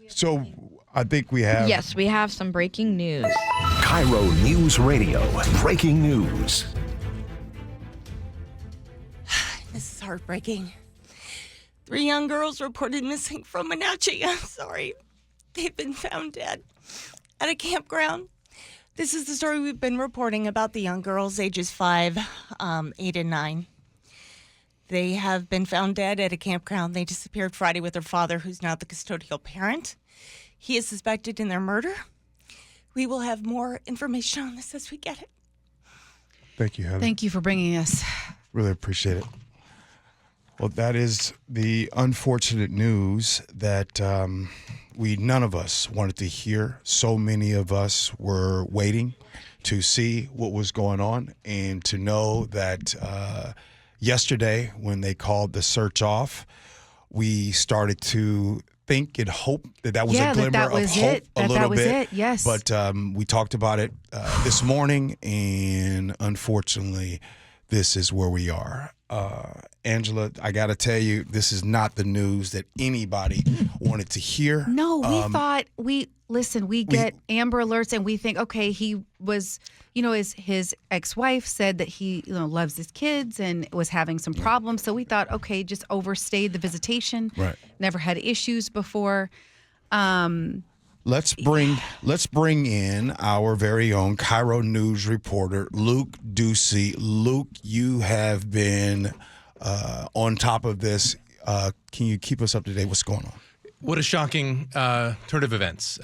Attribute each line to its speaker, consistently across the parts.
Speaker 1: So I think we have...
Speaker 2: Yes, we have some breaking news.
Speaker 3: KIRO Newsradio. Breaking news.
Speaker 4: This is heartbreaking. 3 young girls reported missing from Wenatchee. I'm sorry. They've been found dead at a campground. This is the story we've been reporting about the young girls, ages 5, 8, and 9. They have been found dead at a campground. They disappeared Friday with their father, who's now the custodial parent. He is suspected in their murder. We will have more information on this as we get it.
Speaker 1: Thank you, Heather.
Speaker 5: Thank you for bringing us.
Speaker 1: Really appreciate it. Well, that is the unfortunate news that none of us wanted to hear. So many of us were waiting to see what was going on and to know that yesterday when they called the search off, we started to think and hope that was a glimmer of hope a little bit.
Speaker 5: Yes.
Speaker 1: But we talked about it this morning, and unfortunately, this is where we are. Angela, I got to tell you, this is not the news that anybody wanted to hear.
Speaker 5: No, we thought we get Amber Alerts and we think, okay, he was, his ex-wife said that he loves his kids and was having some problems. So we thought, okay, just overstayed the visitation.
Speaker 1: Right.
Speaker 5: Never had issues before.
Speaker 1: Let's bring in our very own KIRO News reporter, Luke Ducey. Luke, you have been on top of this. Can you keep us up to date? What's going on?
Speaker 6: What a shocking turn of events.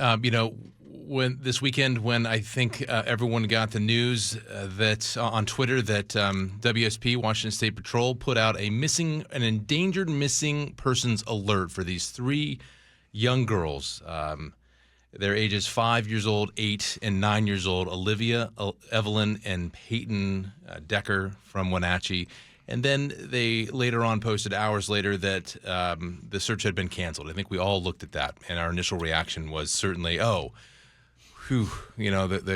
Speaker 6: When this weekend, when I think everyone got the news that on Twitter that WSP, Washington State Patrol, put out an endangered missing persons alert for these 3 young girls. They're ages 5 years old, 8, and 9 years old. Olivia, Evelyn, and Peyton Decker from Wenatchee. And then they later on posted hours later that the search had been canceled. I think we all looked at that, and our initial reaction was certainly, the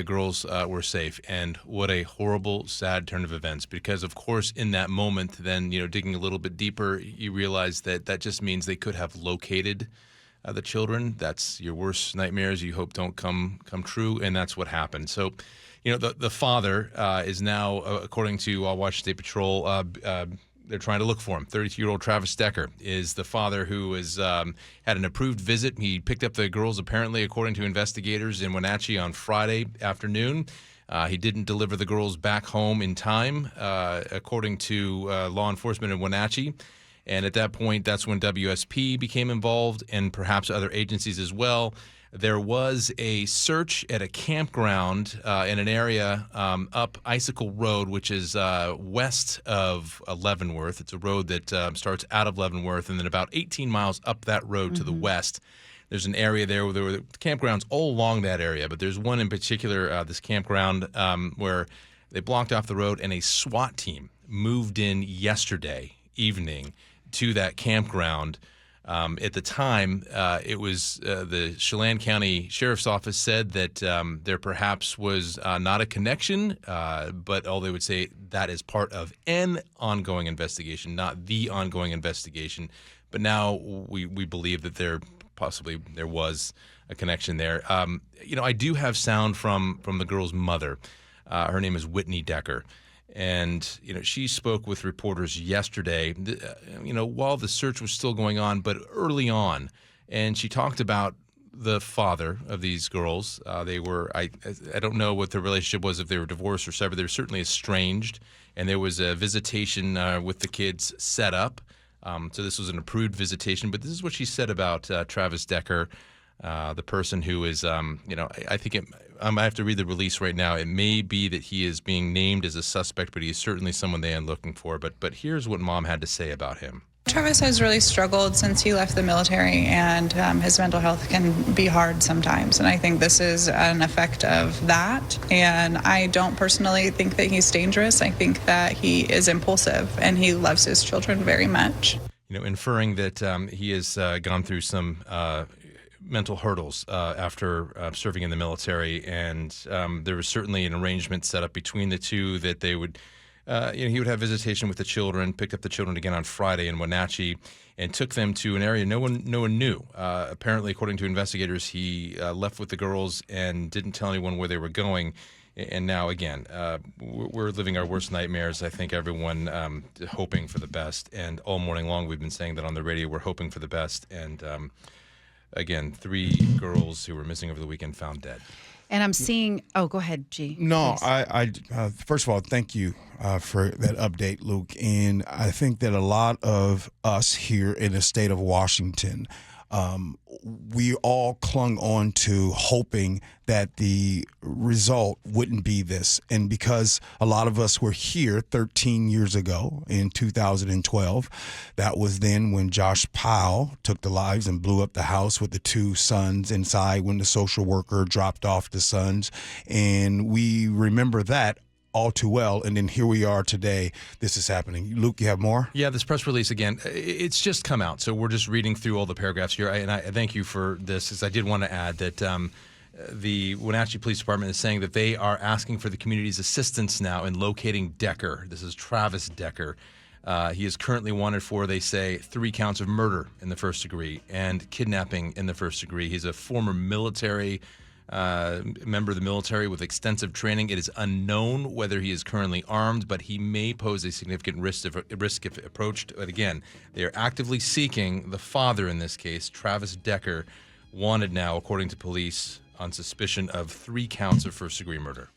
Speaker 6: girls were safe. And what a horrible, sad turn of events. Because, of course, in that moment, then, digging a little bit deeper, you realize that just means they could have located the children. That's your worst nightmares you hope don't come true, and that's what happened. So, the father is now, according to Washington State Patrol, they're trying to look for him. 32-year-old Travis Decker is the father who had an approved visit. He picked up the girls, apparently, according to investigators in Wenatchee on Friday afternoon. He didn't deliver the girls back home in time, according to law enforcement in Wenatchee. And at that point, that's when WSP became involved and perhaps other agencies as well. There was a search at a campground in an area up Icicle Road, which is west of Leavenworth. It's a road that starts out of Leavenworth and then about 18 miles up that road to the west. There's an area there where there were campgrounds all along that area, but there's one in particular, this campground, where they blocked off the road and a SWAT team moved in yesterday evening to that campground. At the time, it was the Chelan County Sheriff's Office said that there perhaps was not a connection, but all they would say that is part of an ongoing investigation, not the ongoing investigation. But now we believe that there was a connection there. I do have sound from the girl's mother. Her name is Whitney Decker. And, she spoke with reporters yesterday, while the search was still going on, but early on. And she talked about the father of these girls. They were, I don't know what the relationship was, if they were divorced or severed. They were certainly estranged. And there was a visitation with the kids set up. So this was an approved visitation. But this is what she said about Travis Decker, the person who is, I think I have to read the release right now. It may be that he is being named as a suspect, but he is certainly someone they are looking for. But here's what Mom had to say about him.
Speaker 7: Travis has really struggled since he left the military, and his mental health can be hard sometimes. And I think this is an effect of that. And I don't personally think that he's dangerous. I think that he is impulsive, and he loves his children very much.
Speaker 6: Inferring that he has gone through some mental hurdles after serving in the military, and there was certainly an arrangement set up between the two that they would he would have visitation with the children, picked up the children again on Friday in Wenatchee, and took them to an area no one knew. Apparently, according to investigators, he left with the girls and didn't tell anyone where they were going. And now, again, we're living our worst nightmares. I think everyone hoping for the best. And all morning long, we've been saying that on the radio, we're hoping for the best. And again, 3 girls who were missing over the weekend found dead.
Speaker 5: And I'm seeing. Oh, go ahead, G.
Speaker 1: No,
Speaker 5: please.
Speaker 1: I first of all, thank you for that update, Luke. And I think that a lot of us here in the state of Washington, we all clung on to hoping that the result wouldn't be this. And because a lot of us were here 13 years ago in 2012, that was then when Josh Powell took the lives and blew up the house with the 2 sons inside when the social worker dropped off the sons. And we remember that all too well, and then here we are today. This is happening. Luke, you have more?
Speaker 6: Yeah, this press release, again, it's just come out, so we're just reading through all the paragraphs here, and I thank you for this, as I did want to add that the Wenatchee Police Department is saying that they are asking for the community's assistance now in locating Decker. This is Travis Decker. He is currently wanted for, they say, 3 counts of murder in the first degree and kidnapping in the first degree. He's a former military member of the military with extensive training. It is unknown whether he is currently armed, but he may pose a significant risk if approached. But again, they are actively seeking the father in this case, Travis Decker, wanted now, according to police, on suspicion of 3 counts of first-degree murder.